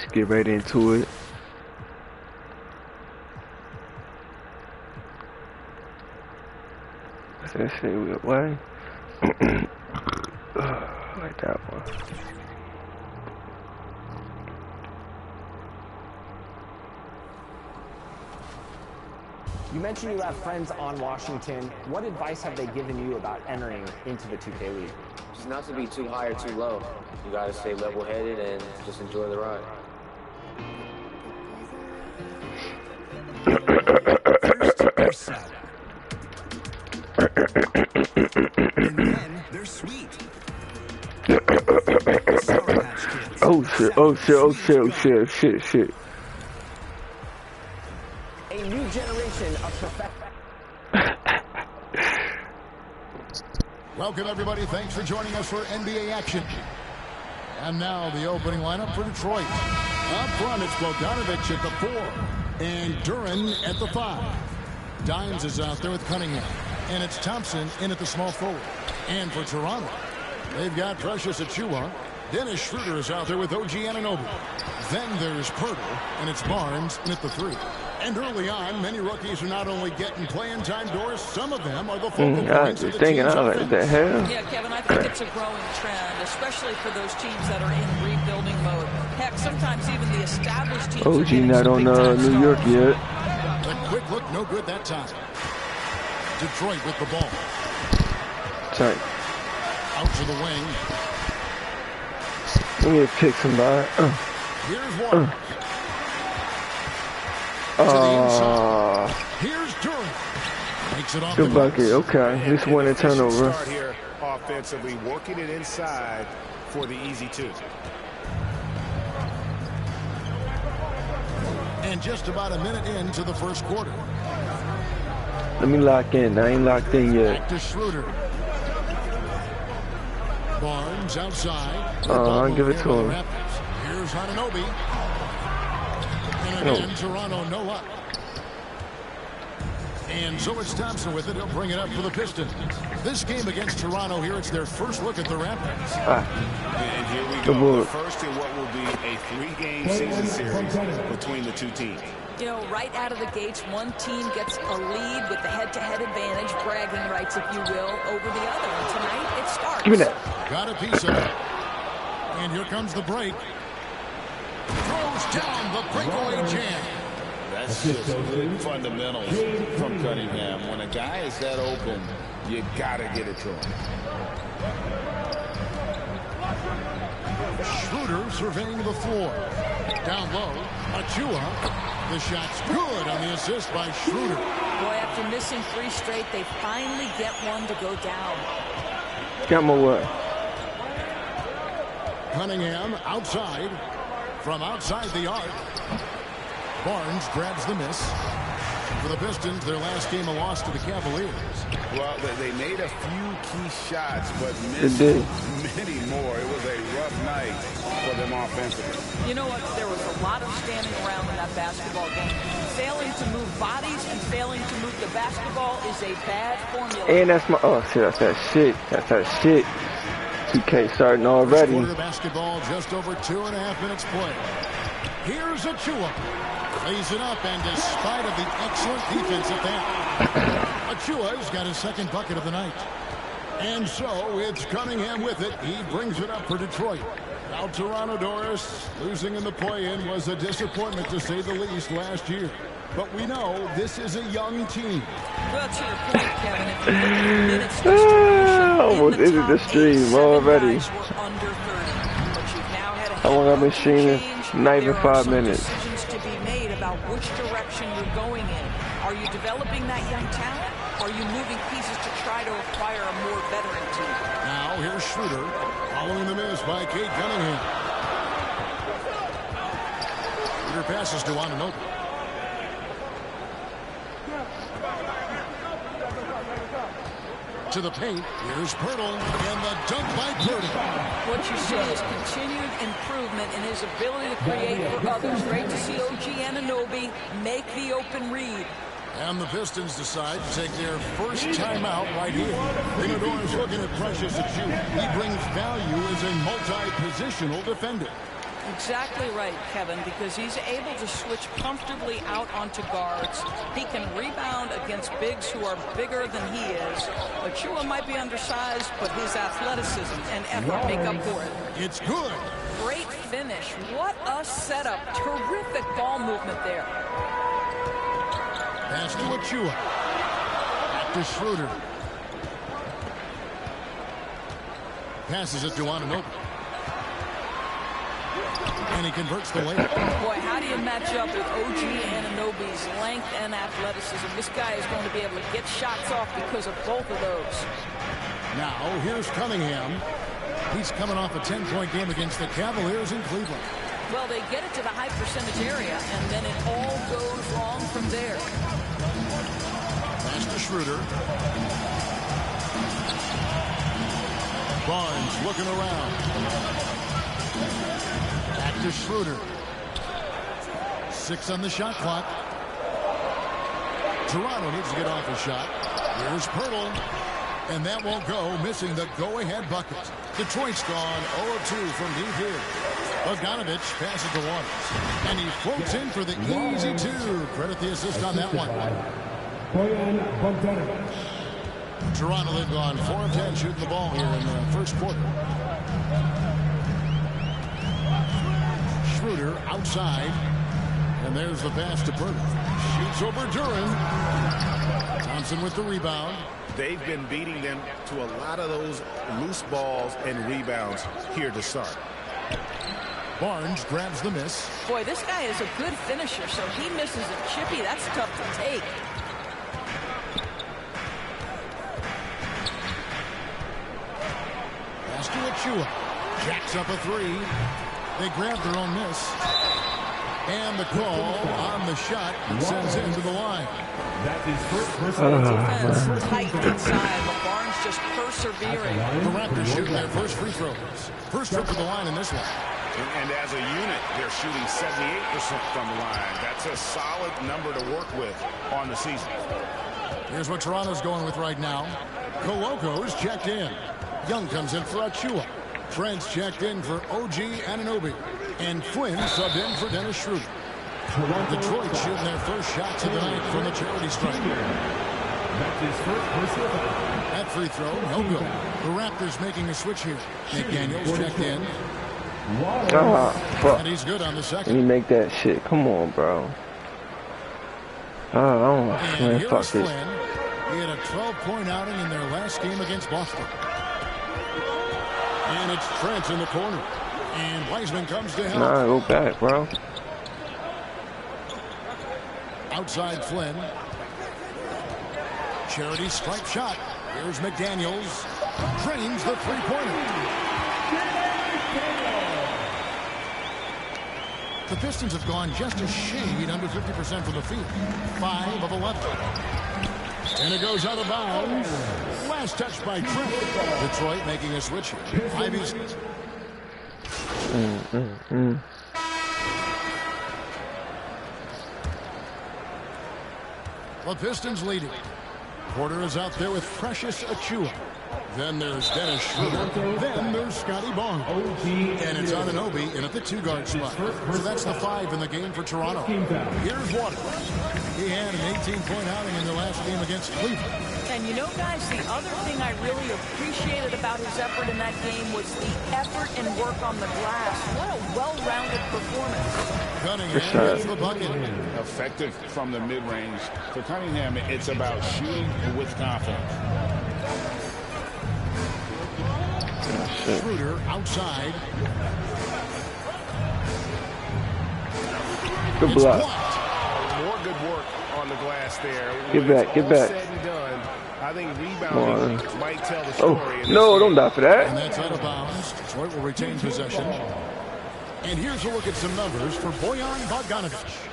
Just get right into it. Let's see what way. Like that one. You mentioned you have friends on Washington. What advice have they given you about entering into the 2K League? Just not to be too high or too low. You gotta stay level-headed and just enjoy the ride. First, they're sour. And then they're sweet. Sour Patch Kids. Oh shit, oh shit, oh shit, oh shit, shit, shit. A new generation of perfect. Welcome, everybody. Thanks for joining us for NBA action. And now the opening lineup for Detroit. Up front, it's Bogdanovich at the 4 and Duran at the 5. Dimes is out there with Cunningham. And it's Thompson in at the small forward. And for Toronto, they've got Precious Achiuwa. Dennis Schroeder is out there with OG Anunoby. Then there's Pirtle, and it's Barnes in at the 3. And early on, many rookies are not only getting playing time, Doris, some of them are the focal points of the team's offense. What the hell? Yeah, Kevin, I think it's a growing trend, especially for those teams that are in rebuilding mode. Heck, sometimes even the established teams are OG not on New York yet. The quick look, no good that time. Detroit with the ball. Tight. Out to the wing. Let me pick somebody. Here's one. To the inside. Here's Duran. Makes it off Good the bucket. glass. Okay, this one a turnover. Start here offensively, working it inside for the easy 2. And just about a minute into the first quarter. Let me lock in. I ain't locked in yet. Back to Schroeder. Barnes outside. I'll give it to him. Here's Anunoby. And again, Toronto no luck. And so it's Thompson with it. He'll bring it up for the Pistons. This game against Toronto here, it's their first look at the Raptors. And here we go. The first in what will be a 3-game season series between the two teams. You know, right out of the gates, one team gets a lead with the head-to-head advantage, bragging rights, if you will, over the other. And tonight, it starts. Give me that. Got a piece of it. And here comes the break. Throws down the breakaway jam. That's just good fundamentals from Cunningham. When a guy is that open, you gotta get it to him. Schroeder surveying the floor. Down low, Achiuwa. The shot's good on the assist by Schroeder. Boy, after missing 3 straight, they finally get one to go down. Got my what? Cunningham outside. From outside the arc. Barnes grabs the miss. For the Pistons, their last game a loss to the Cavaliers. Well, they made a few key shots, but missed many more. It was a rough night for them offensively. You know what? There was a lot of standing around in that basketball game. Failing to move bodies and failing to move the basketball is a bad formula. And that's my, oh shit, that's that shit. That's that shit. 2K starting already. Quarter of basketball, just over 2.5 minutes play. Here's Achiuwa. Lays it up, and despite of the excellent defense at that, Achiuwa's got his second bucket of the night. And so it's Cunningham with it. He brings it up for Detroit. Now Toronto, Doris, losing in the play-in was a disappointment to say the least last year. But we know this is a young team. Well, to your point, Kevin, if you look at the minutes distribution, almost ended the stream already. But you've now had a How long I've been streaming? change. Not even There are 5 some minutes. decisions to be made about which direction you're going in. Are you developing that young talent? Or are you moving pieces to try to acquire a more veteran team? Now here's Schroeder following the miss by Kate Cunningham. Schroeder passes to Anunoby. To the paint, here's Pirtle, and the dunk by Pirtle. What you see is continued improvement in his ability to create for others. Great to see OG Anunoby make the open read. And the Pistons decide to take their first timeout right here. Theodore's looking at Precious Achiuwa. He brings value as a multi-positional defender. Exactly right, Kevin, because he's able to switch comfortably out onto guards. He can rebound against bigs who are bigger than he is. Achua might be undersized, but his athleticism and effort make up for it. It's good. Great finish. What a setup. Terrific ball movement there. Pass to Achua. Back to Schroeder. Passes it to Anunoby. And he converts the layup. Boy, how do you match up with OG Anunoby's length and athleticism? This guy is going to be able to get shots off because of both of those. Now, here's Cunningham. He's coming off a 10-point game against the Cavaliers in Cleveland. Well, they get it to the high percentage area, and then it all goes wrong from there. Pass to Schroeder. Barnes looking around. Back to Schroeder. 6 on the shot clock. Toronto needs to get off a shot. Here's Pirtle. And that won't go, missing the go-ahead bucket. Detroit's gone 0-2 from deep here. Bogdanovich passes to Waters. And he floats in for the easy 2. Credit the assist on that one. Toronto, they've gone 4 of 10 shooting the ball here in the first quarter. Schroeder outside. And there's the pass to Pirtle. Shoots over Duran. Thompson with the rebound. They've been beating them to a lot of those loose balls and rebounds here to start. Barnes grabs the miss. Boy, this guy is a good finisher, so he misses a chippy. That's tough to take. Pass to Achua. Jacks up a 3. They grab their own miss. And the call on the shot sends it into the line. Defense tight inside, but Barnes just persevering. The Raptors shooting their first free throws. First trip to the line in this one. And as a unit, they're shooting 78% from the line. That's a solid number to work with on the season. Here's what Toronto's going with right now. Koloko's checked in. Young comes in for Achua. Trent's checked in for OG Anunoby. And Flynn subbed in for Dennis Schroeder. Detroit shooting their first shots of the night from the charity stripe. That free throw, no good. The Raptors making a switch here. McDaniels checked in. Fuck. And he's good on the second. Let me make that shit. Come on, bro. I don't know. Man, fuck Flynn. this. He had a 12-point outing in their last game against Boston. And it's Trent in the corner. And Wiseman comes to help. Nah, go back, bro. Outside Flynn. Charity stripe shot. Here's McDaniels. Drains the three-pointer. The Pistons have gone just a shade under 50% from the field. 5 of 11. And it goes out of bounds. Last touch by Trent. Detroit making a switch here. Ivy's. The Pistons leading. Porter is out there with Precious Achua. Then there's Dennis Schroeder. Then there's Scotty Barnes. And it's Anunoby in at the 2-guard spot. So that's the 5 in the game for Toronto. Here's Waters. He had an 18-point outing in the last game against Cleveland. And you know, guys, the other thing I really appreciated about his effort in that game was the effort and work on the glass. What a well-rounded performance. Cunningham gets the bucket. Effective from the mid-range. For Cunningham, it's about shooting with confidence. Schroeder outside. Good block. More good work on the glass there. Get back, get back. Said and done, I think rebounding might tell the story. Oh, no, don't die for And that. that's out of bounds. Detroit will retain possession. And here's a look at some numbers for Bojan Bogdanovich.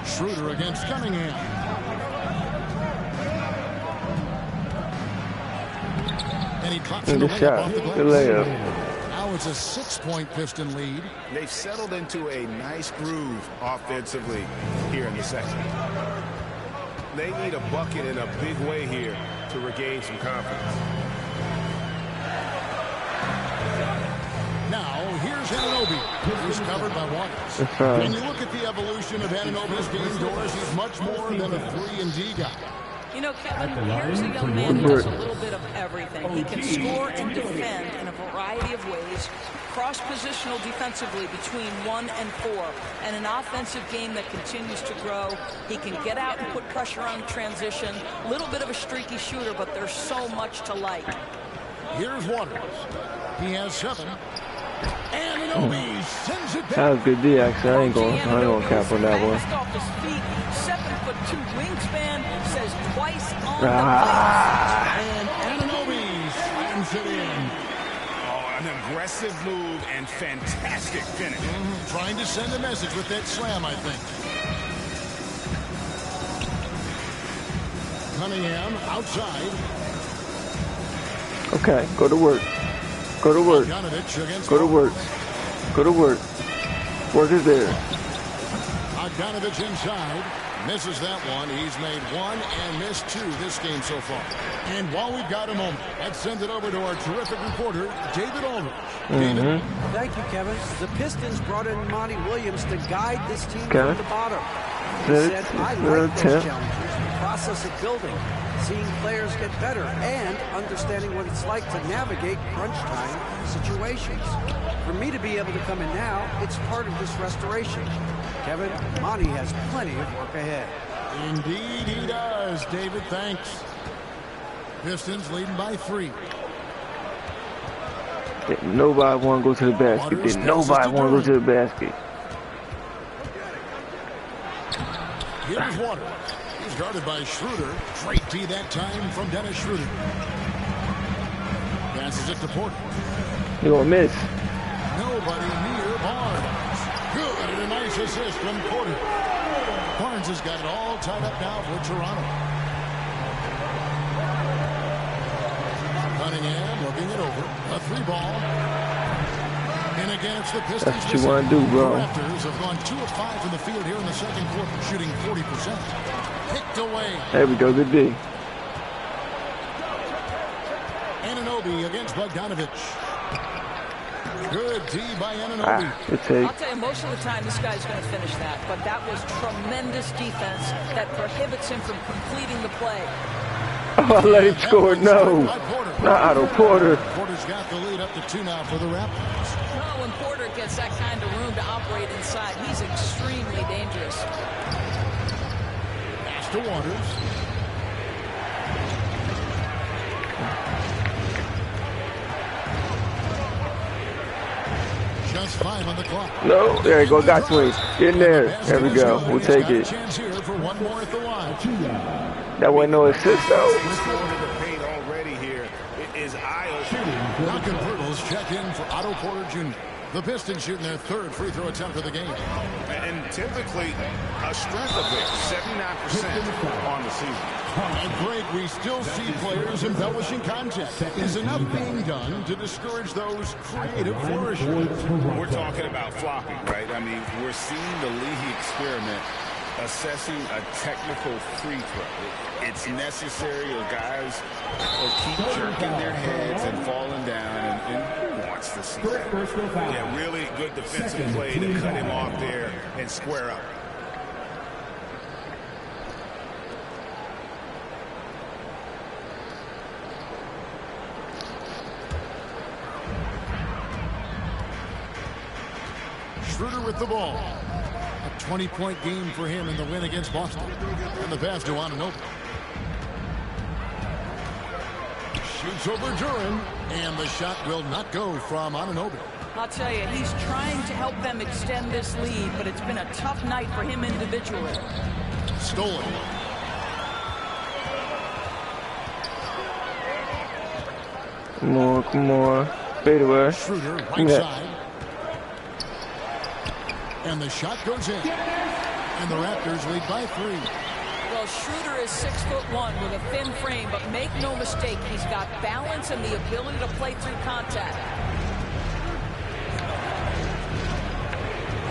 Schroeder against Cunningham. And he drops the Good layup shot. off the glass. Good layup. Now it's a 6-point Piston lead. They've settled into a nice groove offensively here in the second. They need a bucket in a big way here to regain some confidence. Now, here's Anunoby, who's covered by Waters. When you look at the evolution of Anunoby's game, Doris, he's much more than a 3-and-D guy. You know, Kevin, here's a young man who does a little bit of everything. He can score and defend in a variety of ways, cross-positional defensively between 1 and 4, and an offensive game that continues to grow. He can get out and put pressure on transition. A little bit of a streaky shooter, but there's so much to like. Here's Waters. He has 7. Anunoby sends it back. That was good D, actually. I ain't gonna cap on that one. Off his feet, 7'2" wingspan, says twice on the glass. And Anunoby slams it in. Oh, an aggressive move and fantastic finish. Trying to send a message with that slam, I think. Cunningham outside. Okay, go to work. Go to work. Go to work. Go to work. Work is there. Bogdanovich inside. Misses that one. He's made 1 and missed 2 this game so far. And while we've got a moment, let's send it over to our terrific reporter, David Aldridge. David. Thank you, Kevin. The Pistons brought in Monty Williams to guide this team from the bottom. He said, I like those challenges, the process of building, seeing players get better, and understanding what it's like to navigate crunch time situations. For me to be able to come in now, it's part of this restoration. Kevin, Monty has plenty of work ahead. Indeed he does, David. Thanks. Pistons leading by 3. Nobody want to go to the basket. Did nobody want to go to the basket? Here's Waters. He's guarded by Schroeder. Great D that time from Dennis Schroeder. Passes it to Porter. You gonna miss. Nobody near Barnes. Good, and a nice assist from Porter. Barnes has got it all tied up now for Toronto. Cunningham looking it over. A 3-ball. And again, it's the Pistons. That's what you want to do, bro. The Raptors have gone 2 of 5 from the field here in the second quarter, shooting 40%. Picked away. There we go. Good D. Anunoby against Bogdanovich. Good D by Anunoby. I'll tell you, most of the time this guy's going to finish that, but that was tremendous defense that prohibits him from completing the play. Oh, I let him score. No. Not Otto Porter. Porter's got the lead up to 2 now for the Raptors. Well, when Porter gets that kind of room to operate inside, he's extremely dangerous. Pass to Waters. Just 5 on the clock. No, there you go. Got swing. Get in there. There we go. We'll take it. Chance here for one more at the line. That wasn't no assist, though. The paint already here is eye-opening. Duncan Hurdles check in for Otto Porter Jr. The Pistons shooting their 3rd free throw attempt of the game. And typically, a strength of theirs, 79% on the season. And Greg, we still see players embellishing contact. Is enough being done to discourage those creative flourishes? We're talking about flopping, right? I mean, we're seeing the league experiment assessing a technical free throw. It's necessary, or guys will keep jerking their heads and falling down, and who wants to see that? Yeah, really good defensive play to cut him off there and square up. Schroeder with the ball. A 20-point game for him in the win against Boston. And the pass to Anunoby. Shoots over Duren. And the shot will not go from Anunoby. I'll tell you, he's trying to help them extend this lead, but it's been a tough night for him individually. Stolen. Come on. Fade away. Schroeder, right side. And the shot goes in. And the Raptors lead by 3. Well, Schroeder is 6'1" with a thin frame, but make no mistake, he's got balance and the ability to play through contact.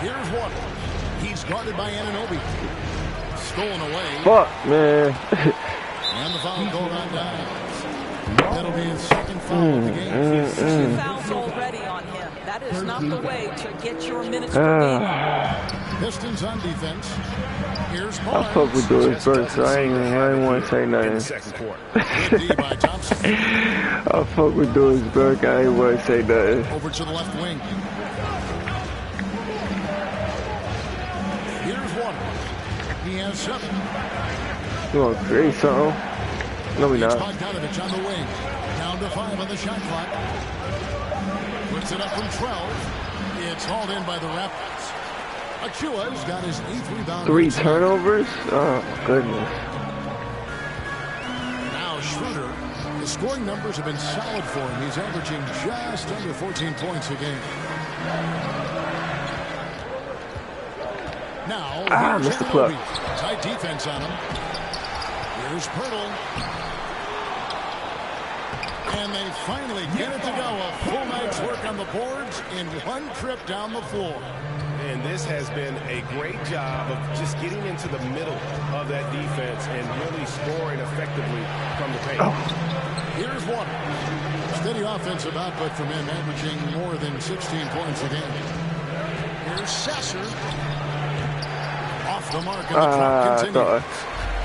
Here's one. He's guarded by Anunoby. stolen away. Fuck, man. And the foul called on Downs. That'll be his second foul of the game. 2 fouls already on him. That is not the way to get your minutes per game. Pistons on defense. Here's I Barnes. fuck with Doris Burke, so I ain't want to say nothing. Good D by Thompson. I fuck with Doris Burke, I ain't want to say nothing. Over to the left wing. Here's Waters. He has 7. You want to create something? No, we not. Bogdanovich on the wing. Down to 5 on the shot clock. Puts it up from 12. It's hauled in by the Raptors. Achua's got his 8th rebound. 3 turnovers? Oh, my goodness. Now Schroeder. His scoring numbers have been solid for him. He's averaging just under 14 points a game. Now, missed the plug. Tight defense on him. Here's Pirtle. And they finally get it to go. A full night's work on the boards in one trip down the floor. And this has been a great job of just getting into the middle of that defense and really scoring effectively from the paint. Here's Water. Steady offensive output from him, averaging more than 16 points a game. Here's Sasser. Off the mark, and the clock continues.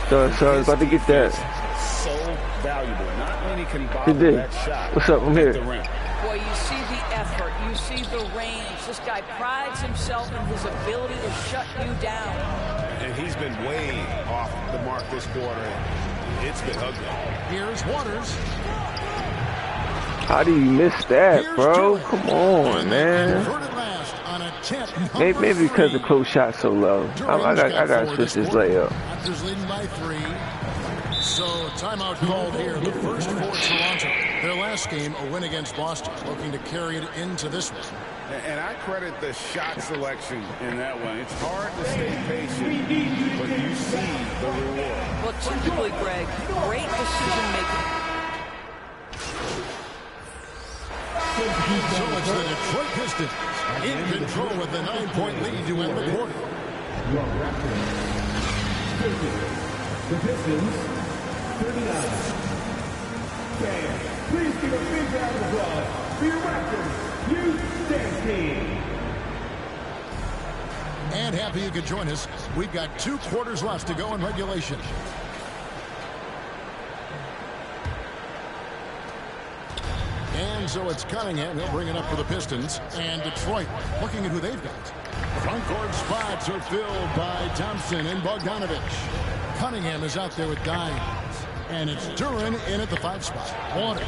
So I was about to get that. So valuable. Not many can bottle that shot. What's up? I'm here. Boy, you see the effort. You see the range. This guy prides himself in his ability to shut you down. And he's been way off the mark this quarter. It's been ugly. Here's Waters. How do you miss that, bro? Come on, man. Maybe because the close shot's so low. I gotta switch this layup. Raptors leading by 3. So timeout called here. The first for Toronto. Their last game, a win against Boston, looking to carry it into this one. And I credit the shot selection in that one. It's hard to stay patient, but you see the reward. Well, typically, Greg, great decision making. So it's the Detroit Pistons in control with the 9-point lead to end the quarter. The Pistons, 39. Fans, please give a big round of applause for your Raptors Youth Dance Team. And happy you could join us. We've got 2 quarters left to go in regulation. And so it's Cunningham. He'll bring it up for the Pistons. And Detroit looking at who they've got. Front court spots are filled by Thompson and Bogdanovich. Cunningham is out there with Dines. And it's Duran in at the 5 spot. Waters.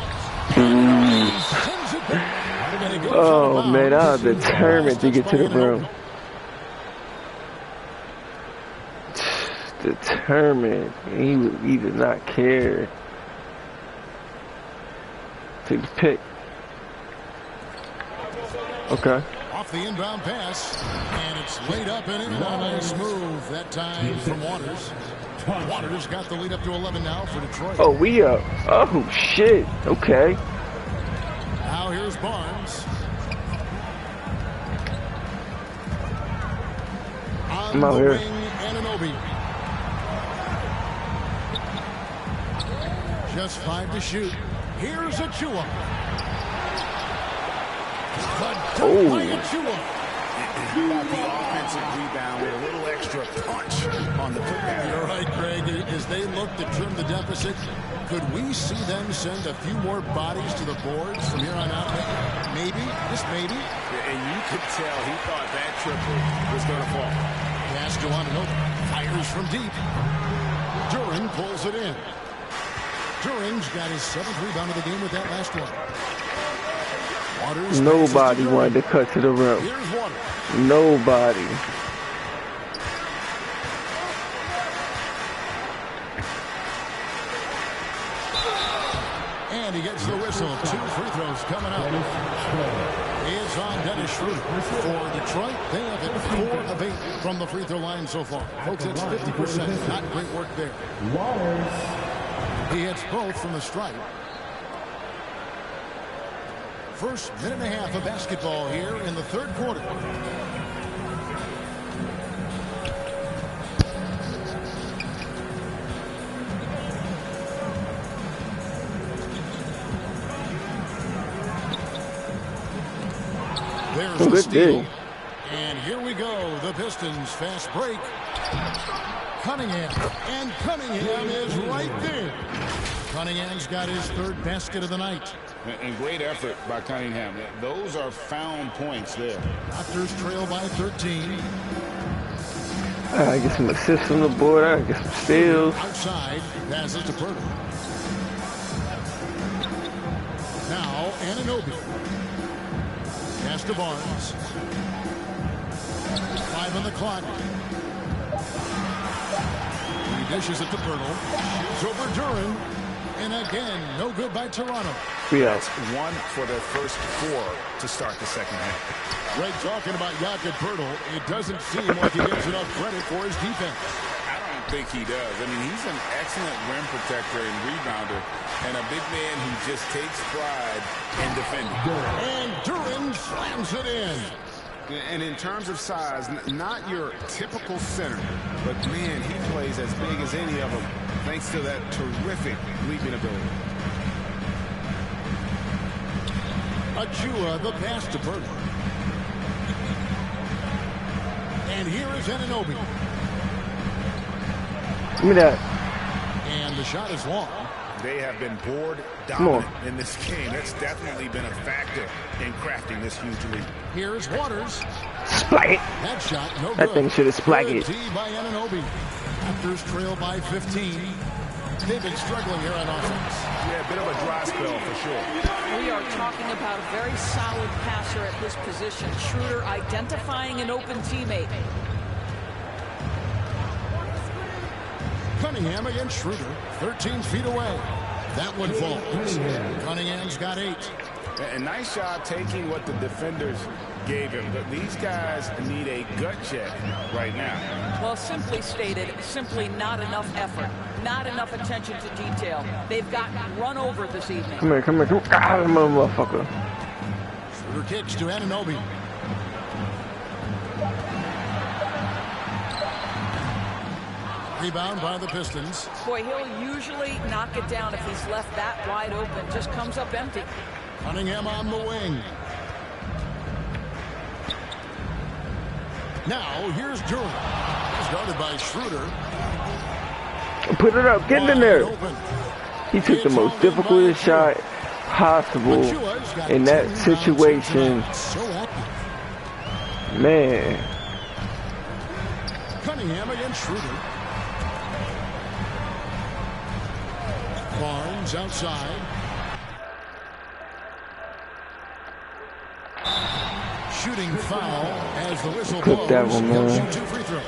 Oh, man, I was determined to get to the rim. Determined. He did not care. Take the pick. Okay. Off the inbound pass. And it's laid up and in. A nice move that time from Waters. Waters got the lead up to 11 now for Detroit. Oh, we up. Oh, shit. Okay. Now here's Barnes. I'm out here. Anunoby. Just 5 to shoot. Here's Achua. Oh. About the offensive rebound with a little extra punch on the putback. You're right, Greg. As they look to trim the deficit, could we see them send a few more bodies to the boards from here on out? Maybe, just maybe. And you could tell he thought that triple was going to fall. Pass to Anunoby. Fires from deep. Duran pulls it in. Duran's got his 7th rebound of the game with that last one. Waters. Nobody wanted to cut to the rim. Here's Waters. Nobody. And he gets the whistle. 2 free throws coming up. Is on Dennis Schroeder. For Detroit, they have hit 4 of 8 from the free throw line so far. Folks, it's 50%. Not great work there. He hits both from the stripe. First minute and a half of basketball here in the 3rd quarter. scores a steal. And here we go. The Pistons fast break. Cunningham. And Cunningham is right there. Cunningham's got his third basket of the night. And great effort by Cunningham. Those are found points there. Raptors trail by 13. I get some assists on the board. I get some steals. Outside, passes to Pirtle. Now, Anunoby. Pass to Barnes. 5 on the clock. He dishes it to Pirtle. It's over Duran. And again, no good by Toronto. Yeah. That's 1 for their first 4 to start the second half. Greg talking about Jakob Pirtle. It doesn't seem like he gets enough credit for his defense. I don't think he does. I mean, he's an excellent rim protector and rebounder, and a big man who just takes pride in defending. And Duran slams it in. And in terms of size, not your typical center, but man, he plays as big as any of them thanks to that terrific leaping ability. Achua, the pass to Pirtle. And here is Anunoby. Give me that. And the shot is long. They have been board dominant in this game. That's definitely been a factor in crafting this huge lead. Here's Waters. Spike it. That shot, no good. That thing should have spiked it. D by Anunoby. Raptors trail by 15. They've been struggling here on offense. Yeah, a bit of a dry spell for sure. We are talking about a very solid passer at this position. Schroeder identifying an open teammate. Cunningham against Schroeder, 13 feet away. That one falls. Cunningham's got 8. A nice job taking what the defenders gave him, but these guys need a gut check right now. Well, simply stated, simply not enough effort, not enough attention to detail. They've gotten run over this evening. Come here, come here, come here. Ah, motherfucker. Schroeder kicks to Anunoby. Rebound by the Pistons. Boy, he'll usually knock it down if he's left that wide open. Just comes up empty. Cunningham on the wing. Now, here's Duran. He's guarded by Schroeder. Put it up. Get in there. He took the most difficult shot possible in that situation. Man. Cunningham against Schroeder. Barnes outside. Shooting foul as the whistle blows. That one, man. Shoot 2 free throws.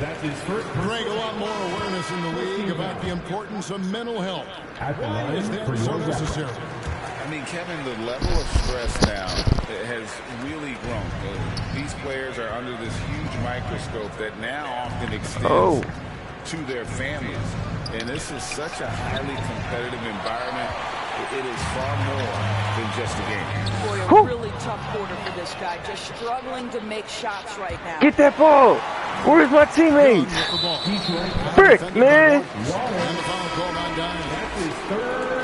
That's his first. Greg, a lot more awareness in the league about the importance of mental health. Why is that so necessary? I mean, Kevin, the level of stress now has really grown. These players are under this huge microscope that now often extends to their families. And this is such a highly competitive environment. It is far more than just a game. Boy, a really tough quarter for this guy. Just struggling to make shots right now. Get that ball. Where's my teammates? Brick, man. And the foul called on down.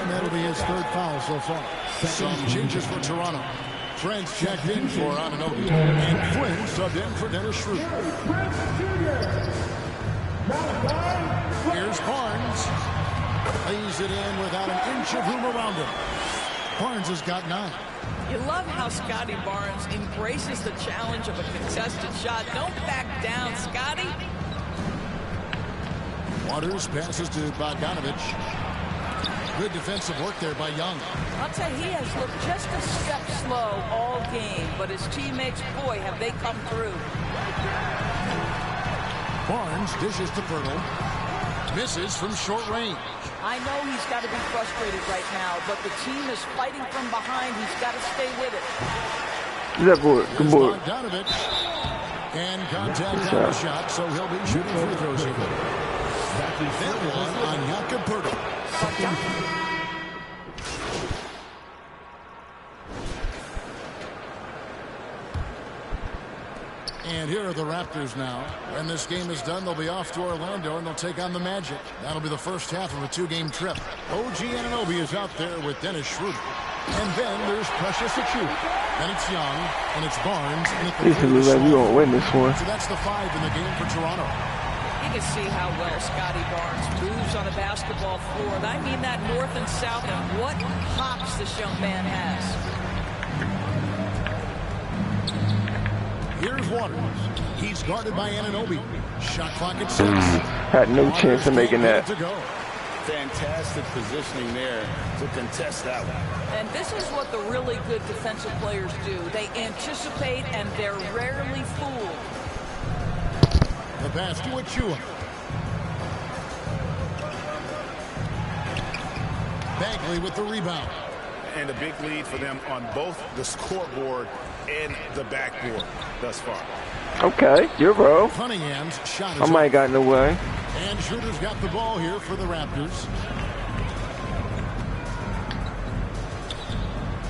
And that'll be his third foul so far. Some changes for Toronto. Trent's checked in for Anunoby. And Flynn subbed in for Dennis Schroeder. Here's Barnes. Lays it in without an inch of room around him. Barnes has got 9. You love how Scotty Barnes embraces the challenge of a contested shot. Don't back down, Scotty. Waters passes to Bogdanovich. Good defensive work there by Young. I'll tell you, he has looked just a step slow all game, but his teammates, boy, have they come through. Barnes dishes to Pirtle. Misses from short range. I know he's got to be frustrated right now, but the team is fighting from behind. He's got to stay with it. Good board. Good board. Bogdanovich. And contact on the shot, so he'll be shooting free throws here. That one on Jakob Pirtle. And here are the Raptors now. When this game is done, they'll be off to Orlando, and they'll take on the Magic. That'll be the first half of a 2-game trip. OG Anunoby is out there with Dennis Schroeder. And then there's Precious Achua. Then it's Young, and it's Barnes, and it's This looks like we're gonna win this one. So that's the 5 in the game for Toronto. You can see how well Scotty Barnes moves on a basketball floor. And I mean that north and south, and what hops this young man has. Here's Waters. He's guarded by Anunoby. Shot clock at 6. Had no chance of making that. Fantastic positioning there to contest that one. And this is what the really good defensive players do. They anticipate, and they're rarely fooled. The pass to Achua. Bagley with the rebound. And a big lead for them on both the scoreboard and the backboard thus far. Okay, you're bro. Cunningham's shot is I might have gotten away. And Schroeder's got the ball here for the Raptors.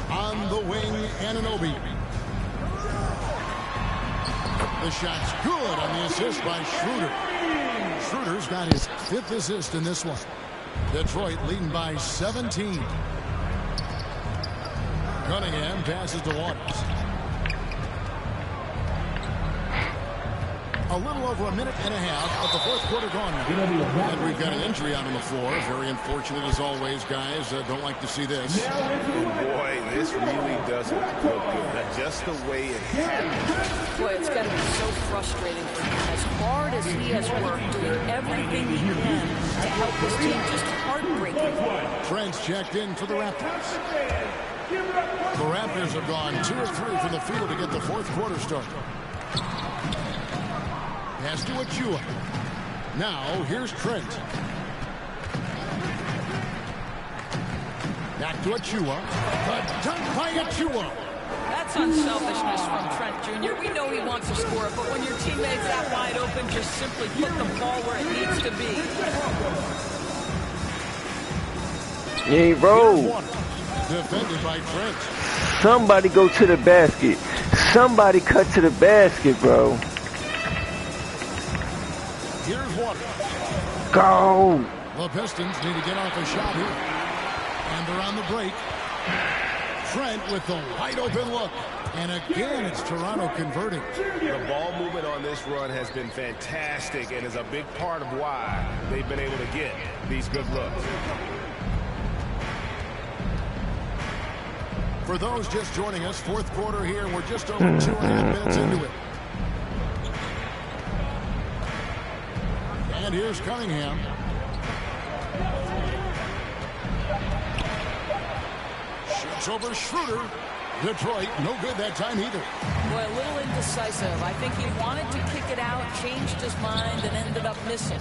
On the wing, Anunoby. The shot's good on the assist by Schroeder. Schroeder's got his 5th assist in this one. Detroit leading by 17. Cunningham passes to Waters. A little over a minute and a half of the 4th quarter gone now. And we've got an injury out on the floor. Very unfortunate as always, guys. Don't like to see this. Boy, this really doesn't look good. Just the way it happens. Boy, it's got to be so frustrating for him. As hard as he has worked, doing everything he can to help his team, just heartbreaking. Trent's checked in for the Raptors. The Raptors have gone 2 of 3 from the field to get the 4th quarter started. Pass to Achua. Now, here's Trent. Back to Achua. The dunk by Achua. That's unselfishness from Trent Jr. We know he wants to score, but when your teammate's that wide open, just simply put the ball where it needs to be. Yeah, bro. Defended by Trent. Somebody go to the basket. Somebody cut to the basket, bro. Here's Waters. Go. The Pistons need to get off a shot here. And they're on the break. Trent with the wide open look. And again, it's Toronto converting. The ball movement on this run has been fantastic and is a big part of why they've been able to get these good looks. For those just joining us, 4th quarter here. We're just over 2.5 minutes into it. And here's Cunningham. Shoots over Schroeder. Detroit, no good that time either. Boy, a little indecisive. I think he wanted to kick it out, changed his mind, and ended up missing.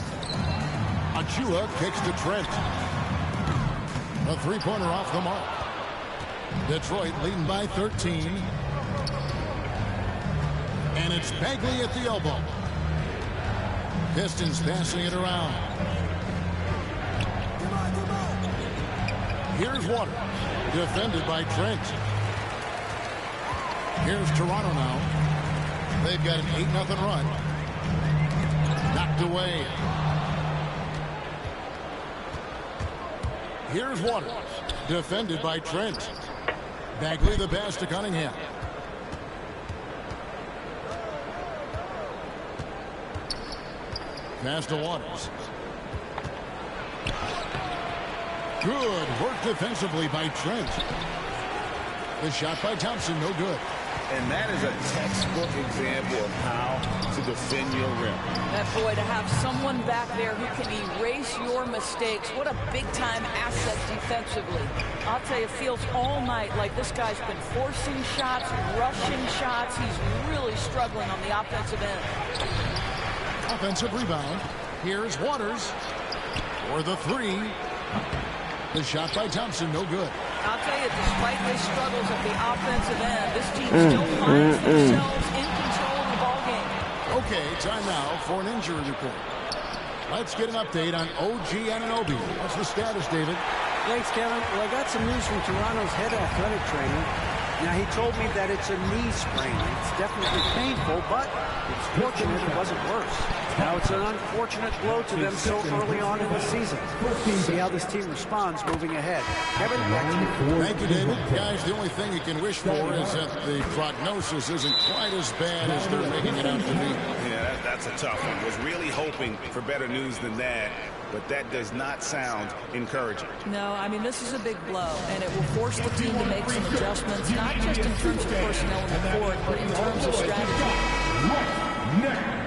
Achua kicks to Trent. A 3-pointer off the mark. Detroit leading by 13. And it's Bagley at the elbow. Pistons passing it around. Here's Waters. Defended by Trent. Here's Toronto now. They've got an 8-0 run. Knocked away. Here's Waters. Defended by Trent. Bagley the pass to Cunningham. Pass to Waters. Good work defensively by Trent. The shot by Thompson, no good. And that is a textbook example of how to defend your rim. That boy, to have someone back there who can erase your mistakes, what a big-time asset defensively. I'll tell you, it feels all night like this guy's been forcing shots, rushing shots. He's really struggling on the offensive end. Offensive rebound. Here's Waters for the 3. The shot by Thompson, no good. I'll tell you, despite his struggles at the offensive end, this team still finds themselves in control of the ballgame. Okay, time now for an injury report. Let's get an update on OG Anunoby. What's the status, David? Thanks, Kevin. Well, I got some news from Toronto's head athletic trainer. Now, he told me that it's a knee sprain. It's definitely painful, but it's fortunate it wasn't worse. Now it's an unfortunate blow to them so early on in the season. See how this team responds moving ahead. Kevin, back to you. Thank you, David. Guys, the only thing you can wish for is that the prognosis isn't quite as bad as they're making it out to be. Yeah, that's a tough one. Was really hoping for better news than that, but that does not sound encouraging. No, I mean, this is a big blow, and it will force the team to make some adjustments, not just in terms of personnel in the court, but in terms of strategy. Next.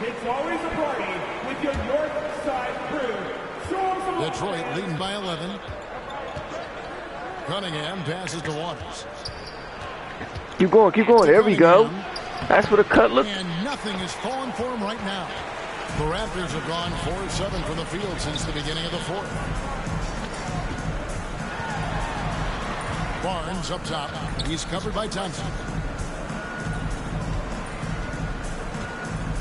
It's always a party with your North Side crew. Show them some love. Detroit leading by 11. Cunningham passes to Waters. Keep going, keep going. There we go. That's what a cut looks. And nothing is falling for him right now. The Raptors have gone 4-7 from the field since the beginning of the fourth. Barnes up top. He's covered by Thompson.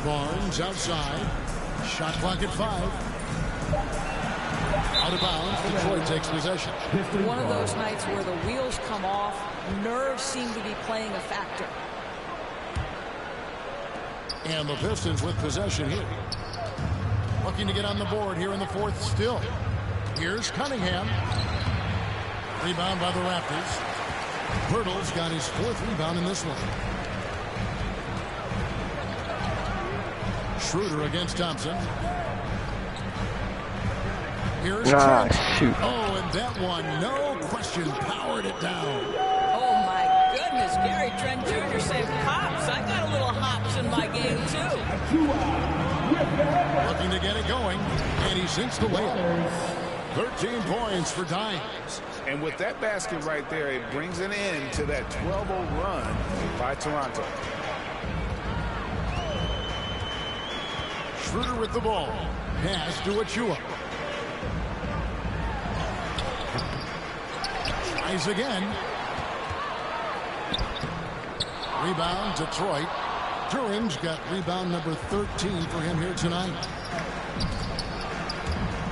Barnes outside. Shot clock at 5. Out of bounds. Detroit takes possession. One of those nights where the wheels come off, nerves seem to be playing a factor. And the Pistons with possession here. Looking to get on the board here in the fourth still. Here's Cunningham. Rebound by the Raptors. Pirtle's got his 4th rebound in this one. Schroeder against Thompson. Here's Trent. Shoot. Oh, and that one, no question, powered it down. Oh, my goodness. Gary Trent Jr. saying, "Pops, I got a little hops in my game, too." Looking to get it going, and he sinks the layup. 13 points for Dimes. And with that basket right there, it brings an end to that 12-0 run by Toronto. Schroeder with the ball. Pass to Achua. Tries again. Rebound, Detroit. Duran's got rebound number 13 for him here tonight.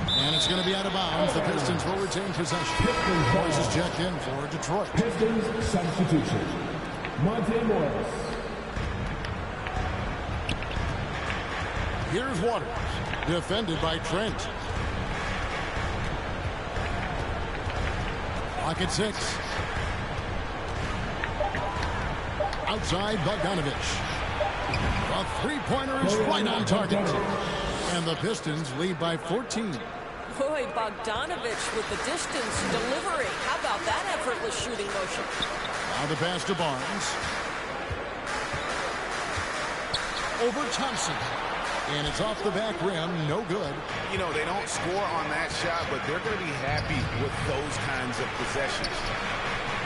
And it's going to be out of bounds. The Pistons will retain possession. Morris is checked in for Detroit. Pistons substitution. Monte Morris. Here's Waters. Defended by Trent. Clock at 6. Outside, Bogdanovich. A three-pointer is right on target. And the Pistons lead by 14. Boy, Bogdanovich with the distance delivery. How about that effortless shooting motion? Now the pass to Barnes. Over Thompson. And it's off the back rim. No good. You know, they don't score on that shot, but they're going to be happy with those kinds of possessions.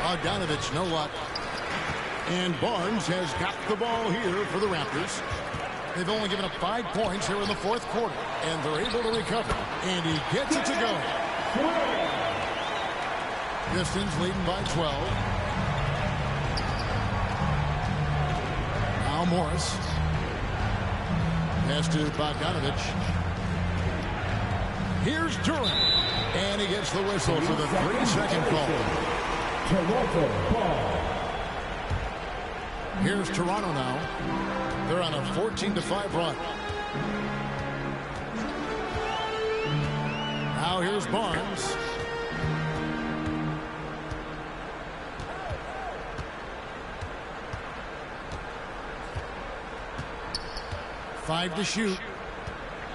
Bogdanovich, no luck. And Barnes has got the ball here for the Raptors. They've only given up 5 points here in the fourth quarter. And they're able to recover. And he gets it to go. Pistons leading by 12. Now Morris. Pass to Bogdanovich. Here's Durant. And he gets the whistle for the 3-second call. Toronto ball. Here's Toronto now. They're on a 14-5 run. Now here's Barnes. Five to shoot.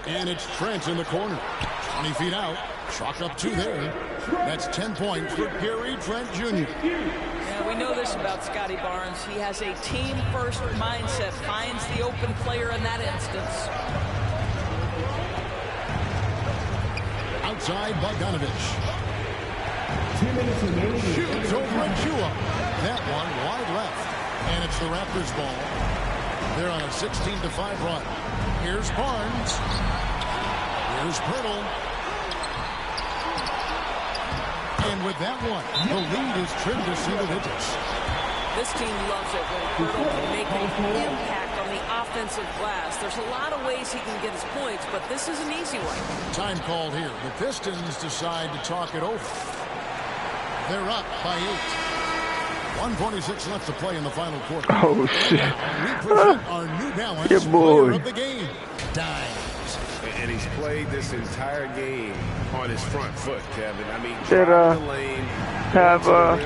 And it's Trent in the corner. 20 feet out. Chalk up 2 there. That's 10 points for Gary Trent Jr. Yeah, we know this about Scotty Barnes. He has a team-first mindset. Finds the open player in that instance. Outside Bogdanovich. 2 minutes remaining. Shoots over Achua. That one wide left. And it's the Raptors ball. They're on a 16-5 run. Here's Barnes. Here's Pirtle. And with that one, the lead is trimmed to single digits. This team loves it when Pirtle can make an impact on the offensive glass. There's a lot of ways he can get his points, but this is an easy one. Time called here. The Pistons decide to talk it over. They're up by 8. 1:46 left to play in the final quarter. Oh, shit. We present our New Balance Good boy. player of the game. dimes. And he's played this entire game on his front foot, Kevin. I mean, Did driving the lane, have a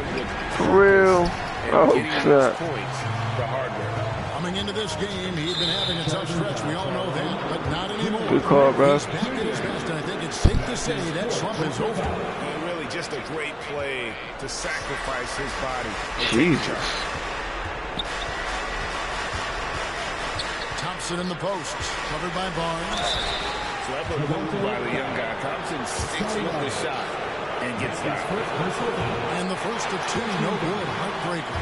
real points the hard way. Coming into this game, he'd been having a tough stretch. We all know that, but not anymore. Good call, bro. He's back at his best, and I think it's safe to say that slump is over. And really just a great play to sacrifice his body. Jesus. Thompson in the post, covered by Barnes. Clever move by the young guy. Thompson sticks with the shot and gets that. And the first of two, no good. Heartbreaker.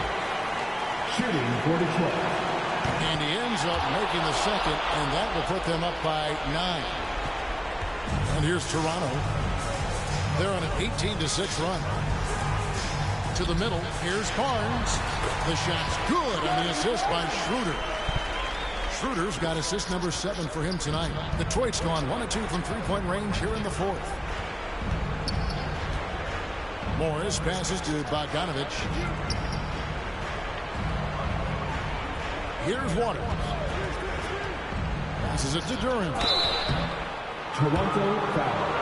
Shooting for Detroit. And he ends up making the second, and that will put them up by 9. And here's Toronto. They're on an 18-6 run. To the middle, here's Barnes. The shot's good on the assist by Schroeder. Schroeder's got assist number 7 for him tonight. Detroit's gone 1 of 2 from three-point range here in the fourth. Morris passes to Bogdanovich. Here's Waters. Passes it to Durant. Toronto foul.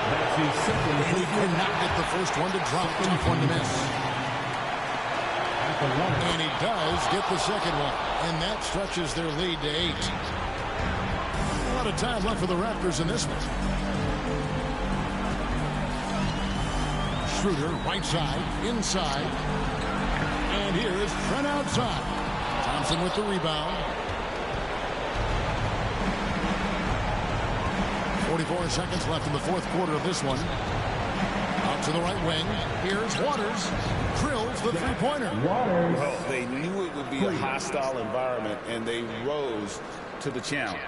That's his second. And he could not get the first one to drop. Tough one to miss. And he does get the second one. And that stretches their lead to 8. A lot of time left for the Raptors in this one. Schroeder, right side, inside. And here is Trent outside. Thompson with the rebound. 44 seconds left in the fourth quarter of this one. Out to the right wing. Here's Waters. Drills the three-pointer. Well, they knew it would be a hostile environment, and they rose to the challenge.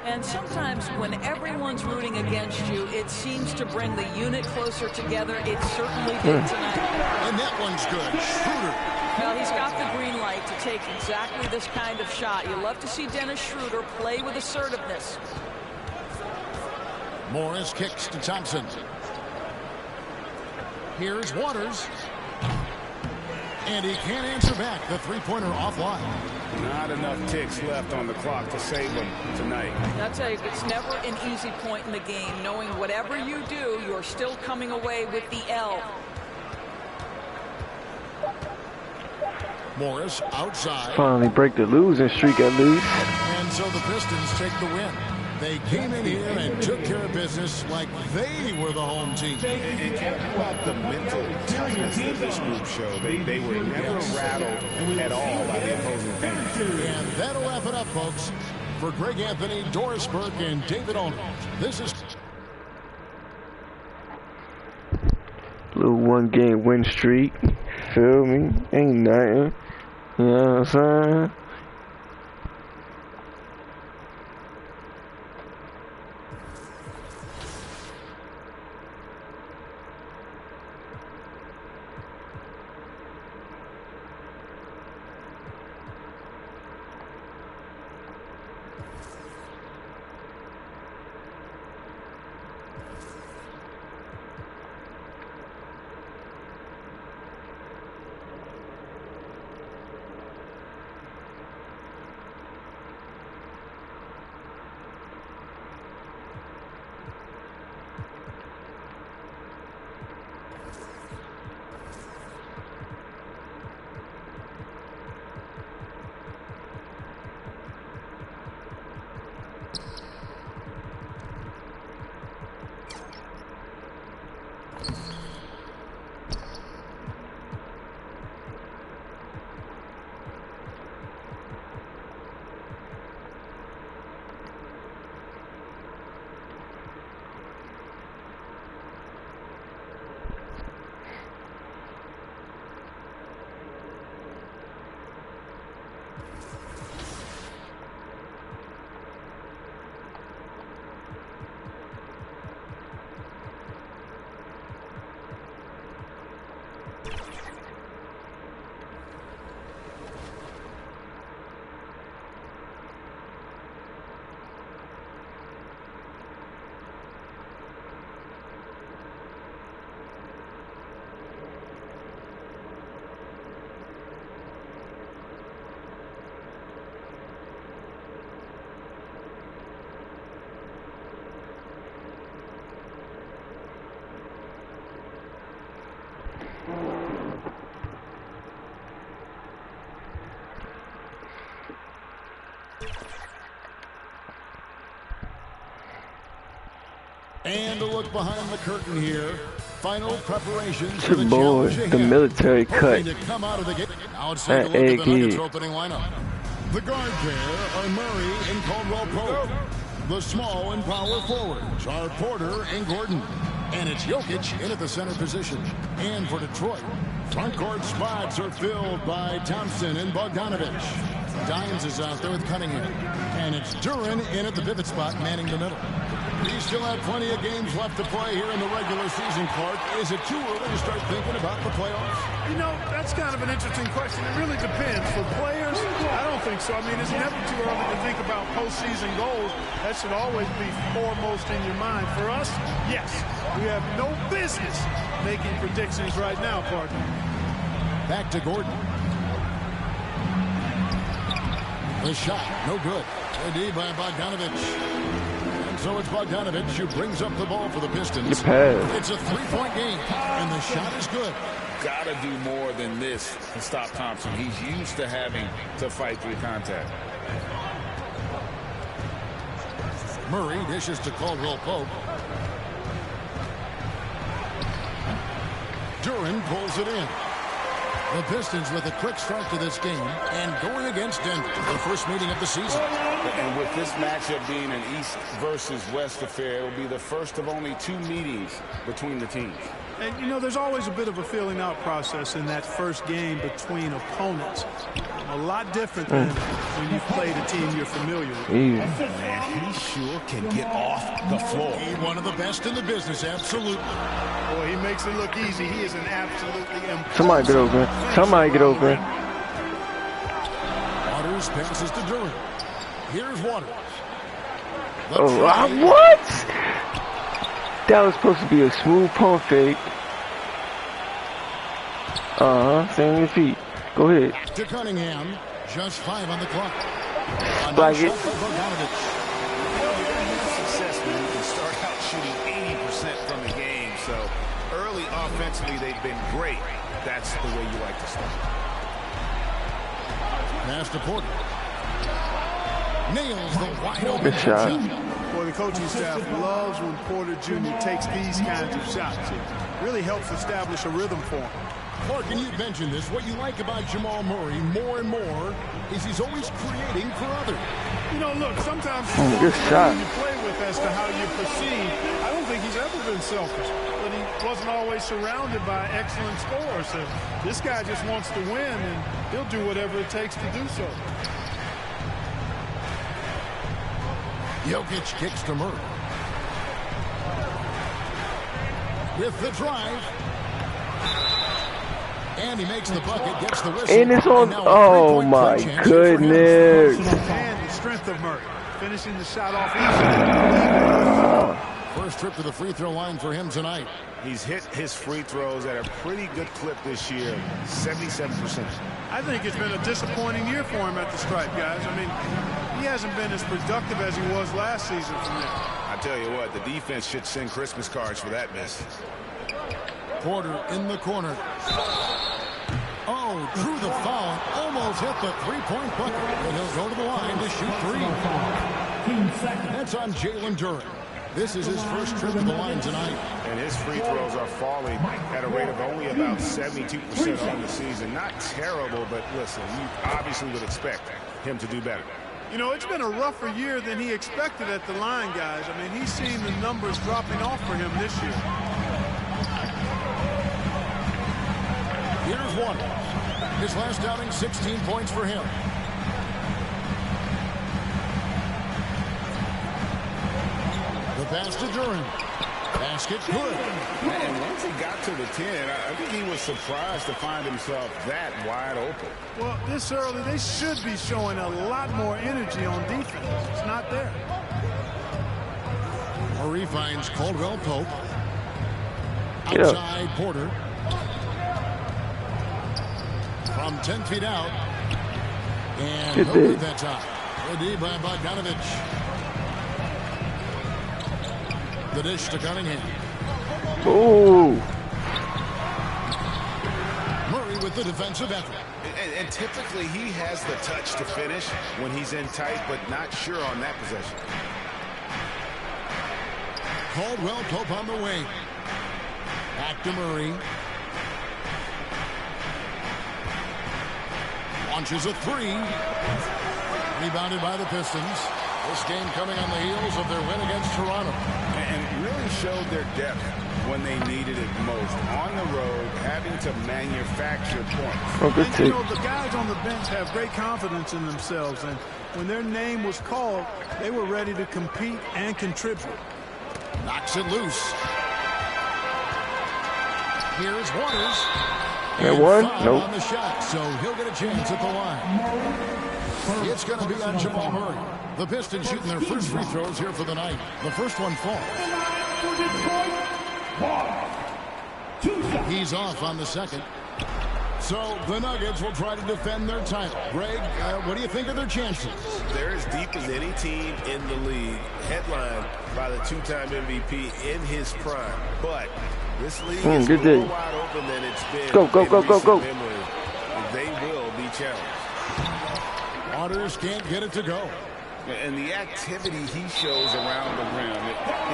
And sometimes when everyone's rooting against you, it seems to bring the unit closer together. It certainly did tonight. And that one's good. Schroeder. Well, he's got the green light to take exactly this kind of shot. You love to see Dennis Schroeder play with assertiveness. Morris kicks to Thompson. Here's Waters. And he can't answer back. The three-pointer offline. Not enough ticks left on the clock to save them tonight. I'll tell you, it's never an easy point in the game, knowing whatever you do, you're still coming away with the L. Morris outside. Finally break the losing streak at least. And so the Pistons take the win. They came in here and took care of business like they were the home team. And how about the mental toughness that this group showed? They were never rattled at all by the opposing team. And that'll wrap it up, folks. For Greg Anthony, Doris Burke, and David Olney, this is... Little one-game win streak. Feel me? Ain't nothing. You know what I'm saying? look behind the curtain here. Final preparations for Your the boy, challenge the ahead. military cut. Hoping to come out of the gate. Now let's take a look at the Nuggets opening lineup. The guard pair are Murray and Caldwell Pope. The small and power forwards are Porter and Gordon. And it's Jokic in at the center position. And for Detroit, front court spots are filled by Thompson and Bogdanovich. Dimes is out there with Cunningham. And it's Duran in at the pivot spot, manning the middle. We still have plenty of games left to play here in the regular season, Clark. Is it too early to start thinking about the playoffs? You know, that's kind of an interesting question. It really depends. For players, I don't think so. I mean, it's never too early to think about postseason goals. That should always be foremost in your mind. For us, yes, we have no business making predictions right now, partner. Back to Gordon. The shot, no good. A D by Bogdanovich. And so it's Bogdanovich who brings up the ball for the Pistons. It's a three-point game, and the shot is good. Gotta do more than this to stop Thompson. He's used to having to fight through contact. Murray dishes to Caldwell Pope. Duran pulls it in. The Pistons with a quick start to this game and going against Denver, the first meeting of the season. And with this matchup being an East versus West affair, it will be the first of only 2 meetings between the teams. And, you know, there's always a bit of a feeling out process in that first game between opponents. A lot different than when you've played a team you're familiar with. Man, he sure can get off the floor. He's one of the best in the business, absolutely. Boy, he makes it look easy. He is an absolutely impressive. Somebody get open. Somebody get open. Waters passes to Duran. Here's Waters. What? That was supposed to be a smooth pump fake. Stay on your feet. Go ahead. To Cunningham. Just 5 on the clock. Like it. Success when you can start out shooting 80% from the game. So early offensively, they've been great. That's the way you like to start. Pass to Porter. Nails the wide open Good shot. Boy, the coaching staff loves when Porter Jr. takes these kinds of shots. It really helps establish a rhythm for him. Clark, and you mentioned this, what you like about Jamal Murray more and more is he's always creating for others. You know, look, sometimes good shot. you play with as to how you perceive. I don't think he's ever been selfish, but he wasn't always surrounded by excellent scorers. So this guy just wants to win, and he'll do whatever it takes to do so. Jokic kicks to Murray. With the drive. And he makes the bucket, gets the whistle. And it's on. Oh my goodness. And the strength of Murray, finishing the shot off easy. First trip to the free throw line for him tonight. He's hit his free throws at a pretty good clip this year, 77%. I think it's been a disappointing year for him at the stripe, guys. I mean, he hasn't been as productive as he was last season from there. I tell you what, the defense should send Christmas cards for that miss. Porter in the corner. Oh, drew the foul. Almost hit the three-point bucket. And he'll go to the line to shoot 3. That's on Jalen Duran. This is his first trip to the line tonight. And his free throws are falling at a rate of only about 72% on the season. Not terrible, but listen, you obviously would expect him to do better. You know, it's been a rougher year than he expected at the line, guys. I mean, he's seen the numbers dropping off for him this year. Here's one. His last outing, 16 points for him. The pass to Duran. Basket good. And once he got to the 10, I think he was surprised to find himself that wide open. Well, this early, they should be showing a lot more energy on defense. It's not there. Murray finds Caldwell Pope. Outside Porter. From 10 feet out. And no good that time. Good D by Bogdanovich. The dish to Cunningham. Ooh. Murray with the defensive effort. And typically he has the touch to finish when he's in tight, but not sure on that possession. Caldwell Pope on the wing. Back to Murray. Launches a three. Rebounded by the Pistons. This game coming on the heels of their win against Toronto. And really showed their depth when they needed it most. On the road, having to manufacture points. And, you know, the guys on the bench have great confidence in themselves. And when their name was called, they were ready to compete and contribute. Knocks it loose. Here's Waters. And one? Nope. On the shot, so he'll get a chance at the line. It's going to be on Jamal Murray. The Pistons shooting their first free throws here for the night. The first one falls. He's off on the second. So the Nuggets will try to defend their title. Greg, what do you think of their chances? They're as deep as any team in the league, headlined by the two-time MVP in his prime. But this league is a little wide open than it's been. Go. Memory. They will be challenged. Waters can't get it to go. And the activity he shows around the rim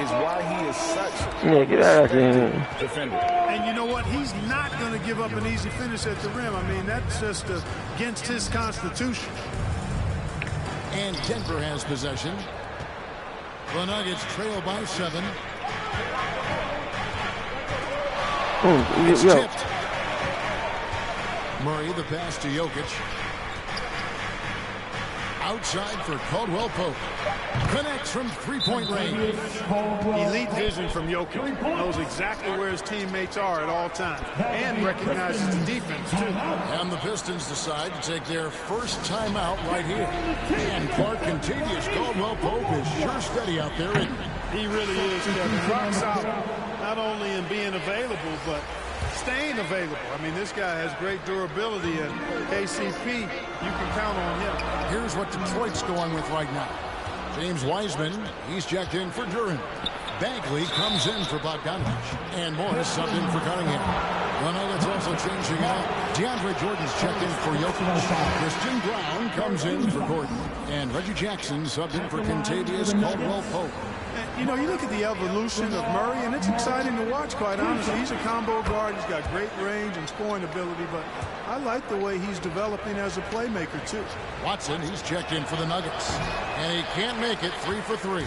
is why he is such get out of here. defender. And you know what? He's not going to give up an easy finish at the rim. I mean, that's just against his constitution. And Denver has possession. The Nuggets trail by 7. It's tipped. Murray, the pass to Jokic. Outside for Caldwell Pope. Connects from three-point range. Elite vision from Jokic. Knows exactly where his teammates are at all times. And recognizes the defense, too. And the Pistons decide to take their first timeout right here. And Clark Contagious Caldwell Pope is sure steady out there. He really is, Kevin. Rock solid. Not only in being available, but staying available. I mean, this guy has great durability, and KCP, you can count on him. Here's what Detroit's going with right now. James Wiseman, he's checked in for Duran. Bagley comes in for Bogdanovich. And Morris subbed in for Cunningham. The Nuggets also changing out. DeAndre Jordan's checked in for Jokic. Christian Brown comes in for Gordon. And Reggie Jackson subbed in for Contavious Caldwell Pope. You know, you look at the evolution of Murray, and it's exciting to watch, quite honestly. He's a combo guard. He's got great range and scoring ability, but I like the way he's developing as a playmaker, too. Watson, he's checked in for the Nuggets. And he can't make it 3 for 3.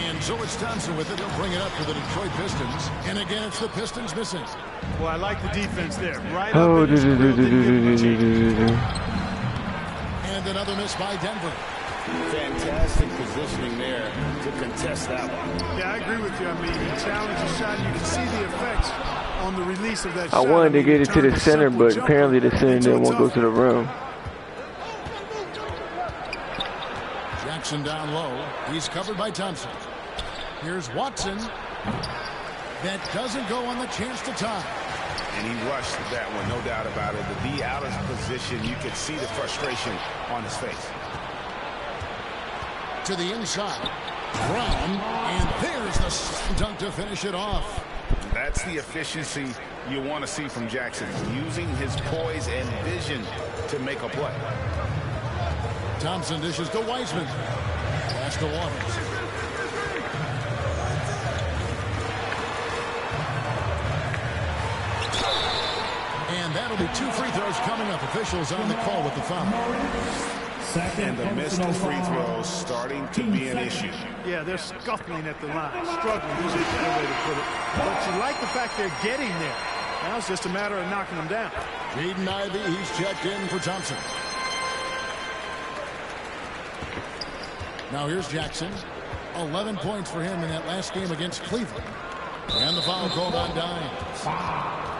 And so it's Thompson with it. He'll bring it up for the Detroit Pistons. And again, it's the Pistons missing. Well, I like the defense there. Right up in his grill. And another miss by Denver. Fantastic positioning there to contest that one. Yeah, I agree with you. I mean, he challenged the shot. You can see the effects on the release of that shot. I wanted to get it to the center, but apparently the center didn't want to go to the rim. Jackson down low. He's covered by Thompson. Here's Watson. That doesn't go on the chance to tie. And he rushed that one, no doubt about it. To be out of position, you could see the frustration on his face. To the inside. Brown, and there's the dunk to finish it off. That's the efficiency you want to see from Jackson, using his poise and vision to make a play. Thompson dishes to Wiseman. Pass to Waters. And that'll be 2 free throws coming up. Officials on the call with the foul. And the missed free throws starting to be an issue. Yeah, they're scuffling at the line, struggling is a better way to put it. But you like the fact they're getting there. Now it's just a matter of knocking them down. Jaden Ivey, he's checked in for Thompson. Now here's Jackson. 11 points for him in that last game against Cleveland. And the foul called on Dines.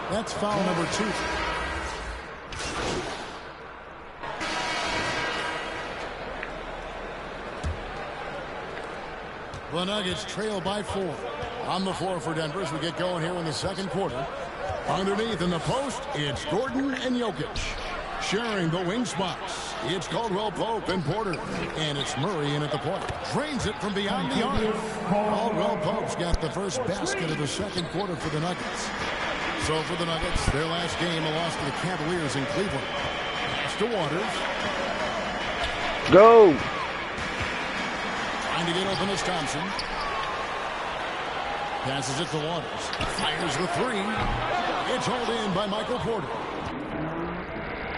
That's foul number 2. The Nuggets trail by 4. On the floor for Denver as we get going here in the second quarter. Underneath in the post, it's Gordon and Jokic. Sharing the wing spots, it's Caldwell Pope and Porter. And it's Murray in at the point. Drains it from beyond the arc. Caldwell Pope's got the first basket of the second quarter for the Nuggets. So for the Nuggets, their last game, a loss to the Cavaliers in Cleveland. Pass to Waters. Go! Trying to get open is Thompson. Passes it to Waters. Fires the three. It's hauled in by Michael Porter.